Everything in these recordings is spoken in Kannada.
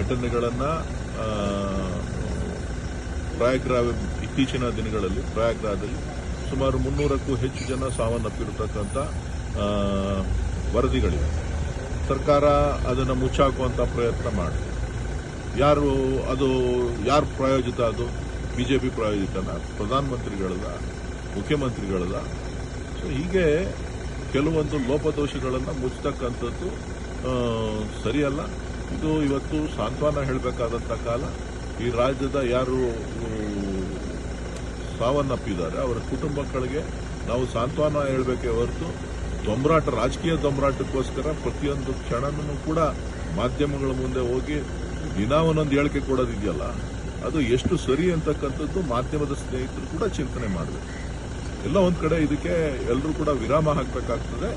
ಘಟನೆಗಳನ್ನು ಇತ್ತೀಚಿನ ದಿನಗಳಲ್ಲಿ ಪ್ರಯಾಗ್ರಾದಲ್ಲಿ ಸುಮಾರು 300ಕ್ಕೂ ಹೆಚ್ಚು ಜನ ಸಾವನ್ನಪ್ಪಿರತಕ್ಕಂಥ ವರದಿಗಳಿವೆ. ಸರ್ಕಾರ ಅದನ್ನು ಮುಚ್ಚಾಕುವಂಥ ಪ್ರಯತ್ನ ಮಾಡಿದೆ. ಯಾರು ಪ್ರಾಯೋಜಿತ? ಅದು ಬಿಜೆಪಿ ಪ್ರಾಯೋಜಿತನ, ಪ್ರಧಾನಮಂತ್ರಿಗಳದ, ಮುಖ್ಯಮಂತ್ರಿಗಳದ? ಸೊ ಹೀಗೆ ಕೆಲವೊಂದು ಲೋಪದೋಷಗಳನ್ನು ಮುಚ್ಚತಕ್ಕಂಥದ್ದು ಸರಿಯಲ್ಲ. ಇದು ಇವತ್ತು ಸಾಂತ್ವನ ಹೇಳಬೇಕಾದಂಥ ಕಾಲ. ಈ ರಾಜ್ಯದ ಯಾರು ಸಾವನ್ನಪ್ಪಿದ್ದಾರೆ ಅವರ ಕುಟುಂಬಗಳಿಗೆ ನಾವು ಸಾಂತ್ವನ ಹೇಳಬೇಕೇ ಹೊರತು ರಾಜಕೀಯ ದೊಂಬರಾಟಕ್ಕೋಸ್ಕರ ಪ್ರತಿಯೊಂದು ಕ್ಷಣನೂ ಕೂಡ ಮಾಧ್ಯಮಗಳ ಮುಂದೆ ಹೋಗಿ ದಿನ ಒಂದೊಂದು ಹೇಳಿಕೆ ಕೊಡೋದಿದೆಯಲ್ಲ, ಅದು ಎಷ್ಟು ಸರಿ ಅಂತಕ್ಕಂಥದ್ದು ಮಾಧ್ಯಮದ ಸ್ನೇಹಿತರು ಕೂಡ ಚಿಂತನೆ ಮಾಡಬೇಕು. ಎಲ್ಲ ಒಂದು ಕಡೆ ಇದಕ್ಕೆ ಎಲ್ಲರೂ ಕೂಡ ವಿರಾಮ ಹಾಕಬೇಕಾಗ್ತದೆ.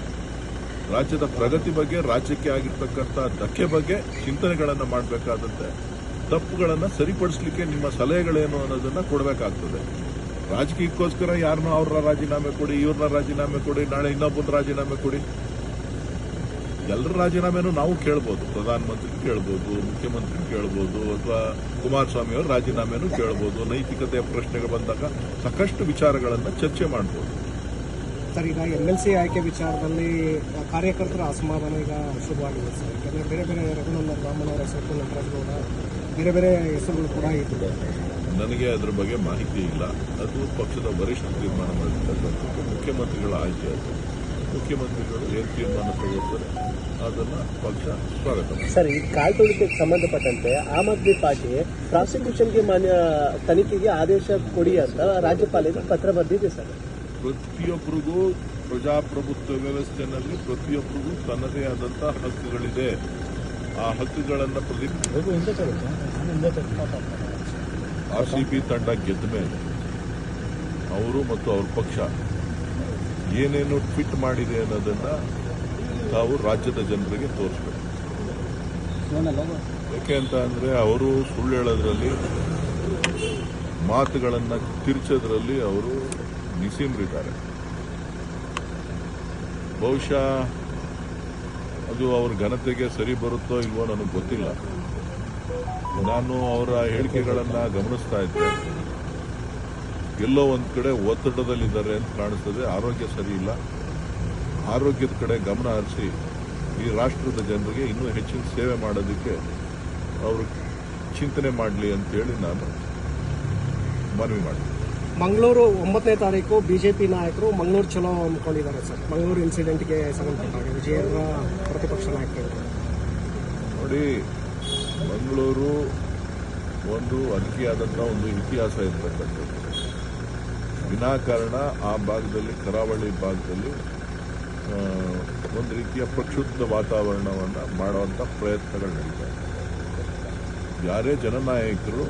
ರಾಜ್ಯದ ಪ್ರಗತಿ ಬಗ್ಗೆ, ರಾಜ್ಯಕ್ಕೆ ಆಗಿರ್ತಕ್ಕಂಥ ಧಕ್ಕೆ ಬಗ್ಗೆ ಚಿಂತನೆಗಳನ್ನು ಮಾಡಬೇಕಾದಂತೆ ತಪ್ಪುಗಳನ್ನು ಸರಿಪಡಿಸಲಿಕ್ಕೆ ನಿಮ್ಮ ಸಲಹೆಗಳೇನು ಅನ್ನೋದನ್ನ ಕೊಡಬೇಕಾಗ್ತದೆ. ರಾಜಕೀಯಕ್ಕೋಸ್ಕರ ಯಾರನ್ನೋ ಅವ್ರ ರಾಜೀನಾಮೆ ಕೊಡಿ, ಇವ್ರನ್ನ ರಾಜೀನಾಮೆ ಕೊಡಿ, ನಾಳೆ ಇನ್ನೊಬ್ಬನ ರಾಜೀನಾಮೆ ಕೊಡಿ. ಎಲ್ಲರ ರಾಜೀನಾಮೆನೂ ನಾವು ಕೇಳ್ಬೋದು, ಪ್ರಧಾನಮಂತ್ರಿ ಕೇಳ್ಬೋದು, ಮುಖ್ಯಮಂತ್ರಿ ಕೇಳ್ಬೋದು, ಅಥವಾ ಕುಮಾರಸ್ವಾಮಿ ಅವರ ರಾಜೀನಾಮೆನೂ ಕೇಳ್ಬೋದು. ನೈತಿಕತೆಯ ಪ್ರಶ್ನೆಗಳು ಬಂದಾಗ ಸಾಕಷ್ಟು ವಿಚಾರಗಳನ್ನು ಚರ್ಚೆ ಮಾಡ್ಬೋದು. ಸರ್, ಈಗ MLC ಆಯ್ಕೆ ವಿಚಾರದಲ್ಲಿ ಕಾರ್ಯಕರ್ತರ ಅಸಮಾಧಾನ ಈಗ ಶುರುವಾಗಿದೆ ಸರ್. ಯಾಕಂದರೆ ಬೇರೆ ಬೇರೆ ರಘುನಂದನ್ ರಾಮನ್ ಅವರ ಹೆಸರು, ನಟರಾಜಗೌಡ, ಬೇರೆ ಬೇರೆ ಹೆಸರುಗಳು ಕೂಡ ಇದೆ. ನನಗೆ ಅದರ ಬಗ್ಗೆ ಮಾಹಿತಿ ಇಲ್ಲ. ಅದು ಪಕ್ಷದ ವರಿಷ್ಠ ತೀರ್ಮಾನ ಮಾಡಿರ್ತಕ್ಕಂಥದ್ದು, ಮುಖ್ಯಮಂತ್ರಿಗಳ ಆಯ್ಕೆ. ಅದು ಮುಖ್ಯಮಂತ್ರಿಗಳು ಏನು ತೀರ್ಮಾನ ತಗೋತಾರೆ ಅದನ್ನು ಪಕ್ಷ ಸ್ವಾಗತ ಮಾಡಿ. ಸರ್, ಈ ಕಾಲ್ತುಳಿಕೆ ಸಂಬಂಧಪಟ್ಟಂತೆ ಆಮ್ ಆದ್ಮಿ ಪಾರ್ಟಿ ಪ್ರಾಸಿಕ್ಯೂಷನ್ಗೆ ತನಿಖೆಗೆ ಆದೇಶ ಕೊಡಿ ಅಂತ ರಾಜ್ಯಪಾಲರಿಗೆ ಪತ್ರ ಬರೆದಿದೆ ಸರ್. ಪ್ರತಿಯೊಬ್ಬರಿಗೂ ಪ್ರಜಾಪ್ರಭುತ್ವ ವ್ಯವಸ್ಥೆಯಲ್ಲಿ ಪ್ರತಿಯೊಬ್ಬರಿಗೂ ತನ್ನದೇ ಆದಂಥ ಹಕ್ಕುಗಳಿದೆ. ಆ ಹಕ್ಕುಗಳನ್ನು RCB ತಂಡ ಗೆದ್ದ ಮೇಲೆ ಅವರು ಮತ್ತು ಅವ್ರ ಪಕ್ಷ ಏನೇನು ಟ್ವೀಟ್ ಮಾಡಿದೆ ಅನ್ನೋದನ್ನ ತಾವು ರಾಜ್ಯದ ಜನರಿಗೆ ತೋರಿಸ್ಬೇಕು. ಯಾಕೆ ಅಂತ ಅಂದ್ರೆ ಅವರು ಸುಳ್ಳು ಹೇಳೋದ್ರಲ್ಲಿ, ಮಾತುಗಳನ್ನು ತಿರ್ಚೋದ್ರಲ್ಲಿ ಅವರು ನಿಸೀಮರಿದ್ದಾರೆ. ಬಹುಶಃ ಅದು ಅವ್ರ ಘನತೆಗೆ ಸರಿ ಬರುತ್ತೋ ಇಲ್ವೋ ನನಗೆ ಗೊತ್ತಿಲ್ಲ. ನಾನು ಅವರ ಹೇಳಿಕೆಗಳನ್ನು ಗಮನಿಸ್ತಾ ಇದ್ದೆ. ಎಲ್ಲೋ ಒಂದು ಕಡೆ ಒತ್ತಡದಲ್ಲಿದ್ದಾರೆ ಅಂತ ಕಾಣಿಸ್ತದೆ. ಆರೋಗ್ಯ ಸರಿ ಇಲ್ಲ. ಆರೋಗ್ಯದ ಕಡೆ ಗಮನ ಹರಿಸಿ ಈ ರಾಷ್ಟ್ರದ ಜನರಿಗೆ ಇನ್ನೂ ಹೆಚ್ಚಿನ ಸೇವೆ ಮಾಡೋದಕ್ಕೆ ಅವರು ಚಿಂತನೆ ಮಾಡಲಿ ಅಂತೇಳಿ ನಾನು ಮನವಿ ಮಾಡಿದೆ. ಮಂಗಳೂರು 9ನೇ ತಾರೀಕು ಬಿಜೆಪಿ ನಾಯಕರು ಮಂಗಳೂರು ಚಲೋ ಅಂದ್ಕೊಂಡಿದ್ದಾರೆ ಸರ್. ಮಂಗಳೂರು ಇನ್ಸಿಡೆಂಟ್ಗೆ ಸಂಬಂಧಪಟ್ಟಾಗ ವಿಜಯರ ಪ್ರತಿಪಕ್ಷ ನಾಯಕರು ನೋಡಿ, ಮಂಗಳೂರು ಒಂದು ಅದಕ್ಕೆಯಾದಂಥ ಒಂದು ಇತಿಹಾಸ ಇರತಕ್ಕಂಥದ್ದು. ವಿನಾಕಾರಣ ಆ ಭಾಗದಲ್ಲಿ, ಕರಾವಳಿ ಭಾಗದಲ್ಲಿ ಒಂದು ರೀತಿಯ ಪ್ರಕ್ಷುಬ್ಧ ವಾತಾವರಣವನ್ನು ಮಾಡುವಂಥ ಪ್ರಯತ್ನಗಳು ನಡೀತಾ ಇದೆ. ಯಾರೇ ಜನನಾಯಕರು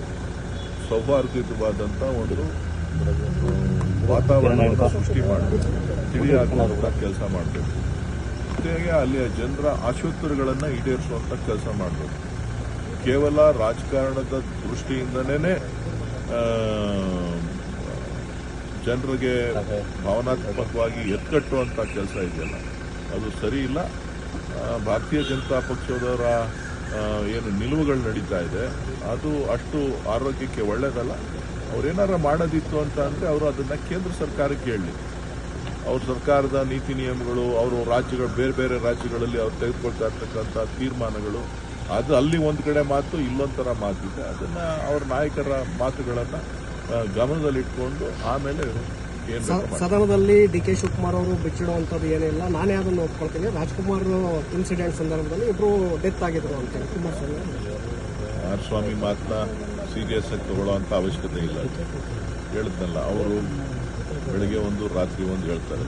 ಸೌಹಾರ್ದಯುತವಾದಂಥ ಒಂದು ವಾತಾವರಣವನ್ನು ಸೃಷ್ಟಿ ಮಾಡಬೇಕು, ತಿಳಿಯಾಗುವಂಥ ಕೆಲಸ ಮಾಡಬೇಕು. ಜೊತೆಗೆ ಅಲ್ಲಿಯ ಜನರ ಆಶೋತ್ತರಗಳನ್ನು ಈಡೇರಿಸುವಂಥ ಕೆಲಸ ಮಾಡಬೇಕು. ಕೇವಲ ರಾಜಕಾರಣದ ದೃಷ್ಟಿಯಿಂದನೇ ಜನರಿಗೆ ಭಾವನಾತ್ಮಕವಾಗಿ ಎತ್ಕಟ್ಟುವಂಥ ಕೆಲಸ ಇದೆಯಲ್ಲ, ಅದು ಸರಿ ಇಲ್ಲ. ಭಾರತೀಯ ಜನತಾ ಪಕ್ಷದವರ ಏನು ನಿಲುವುಗಳು ನಡೀತಾ ಇದೆ ಅದು ಅಷ್ಟು ಆರೋಗ್ಯಕ್ಕೆ ಒಳ್ಳೆಯದಲ್ಲ. ಅವ್ರೇನಾರ ಮಾಡೋದಿತ್ತು ಅಂತ ಅಂದರೆ ಅವರು ಅದನ್ನು ಕೇಂದ್ರ ಸರ್ಕಾರಕ್ಕೆ ಹೇಳಲಿ. ಅವ್ರ ಸರ್ಕಾರದ ನೀತಿ ನಿಯಮಗಳು, ಅವರು ರಾಜ್ಯಗಳು, ಬೇರೆ ಬೇರೆ ರಾಜ್ಯಗಳಲ್ಲಿ ಅವ್ರು ತೆಗೆದುಕೊಳ್ತಾ ಇರ್ತಕ್ಕಂಥ ತೀರ್ಮಾನಗಳು, ಅದು ಅಲ್ಲಿ ಒಂದು ಕಡೆ ಮಾತು, ಇಲ್ಲೊಂಥರ ಮಾತಿದೆ. ಅದನ್ನು ಅವ್ರ ನಾಯಕರ ಮಾತುಗಳನ್ನು ಗಮನದಲ್ಲಿಟ್ಕೊಂಡು ಆಮೇಲೆ ಸದನದಲ್ಲಿ DK ಶಿವಕುಮಾರ್ ಅವರು ಬಿಚ್ಚಿಡುವಂಥದ್ದು ಏನಿಲ್ಲ, ನಾನೇ ಅದನ್ನು ಒಪ್ಕೊಳ್ತೀನಿ. ರಾಜ್ಕುಮಾರ್ ಇನ್ಸಿಡೆಂಟ್ ಸಂದರ್ಭದಲ್ಲಿ ಇಬ್ಬರು ಡೆತ್ ಆಗಿದ್ರು ಅಂತ ಕುಮಾರಸ್ವಾಮಿ ಮಾತನ್ನ ಸೀರಿಯಸ್ ಆಗಿ ತಗೊಳ್ಳೋಂಥ ಅವಶ್ಯಕತೆ ಇಲ್ಲ. ಹೇಳಿದ್ನಲ್ಲ, ಅವರು ಬೆಳಗ್ಗೆ ಒಂದು ರಾತ್ರಿ ಒಂದು ಹೇಳ್ತಾರೆ.